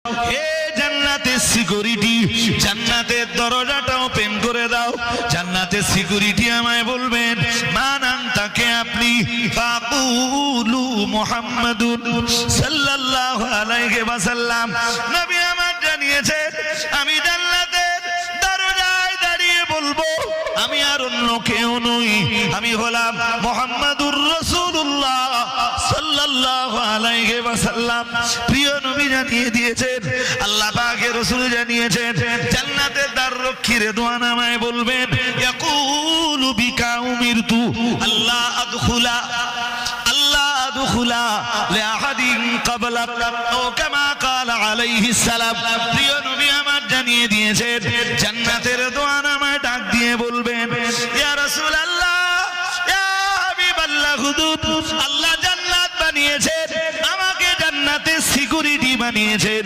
হে জান্নাতের সিকিউরিটি, জান্নাতের দরজাটা ওপেন করে দাও। জান্নাতের সিকিউরিটি আমায় বলবেন মান আনতা, কে আপনি? ফাকুলু মুহাম্মাদুন সাল্লাল্লাহু আলাইহি ওয়াসাল্লাম। নবী আমার জানিয়েছেন আমি জান্নাতের দরজায় দাঁড়িয়ে বলবো আমি আর অন্য কেউ নই, আমি হলাম মুহাম্মাদুর রাসূলুল্লাহ সাল্লাল্লাহু আলাইহি ওয়াসাল্লাম। প্রিয় নবী জানিয়ে দিয়েছেন, আল্লাহ পাকের রাসূল জানিয়েছেন জান্নাতের দ্বাররক্ষী রেদওয়ান আমায় বলবেন ইয়াকুলু বিকা উমিরতু আল্লাহ আদখুলা লিআহাদিন ক্বাবলাক ও কামা ক্বালা আলাইহিস সালাম। প্রিয় নবী আমার জানিয়ে দিয়েছেন জান্নাতের রেদওয়ান আমায় ডাক দিয়ে বলবেন ইয়া রাসূলুল্লাহ ইয়া হাবিবাল্লাহ হুদুদ, আল্লাহ জান্নাত বানিয়েছেন, আমাকে জান্নাতের সিকিউরিটি বানিয়েছেন।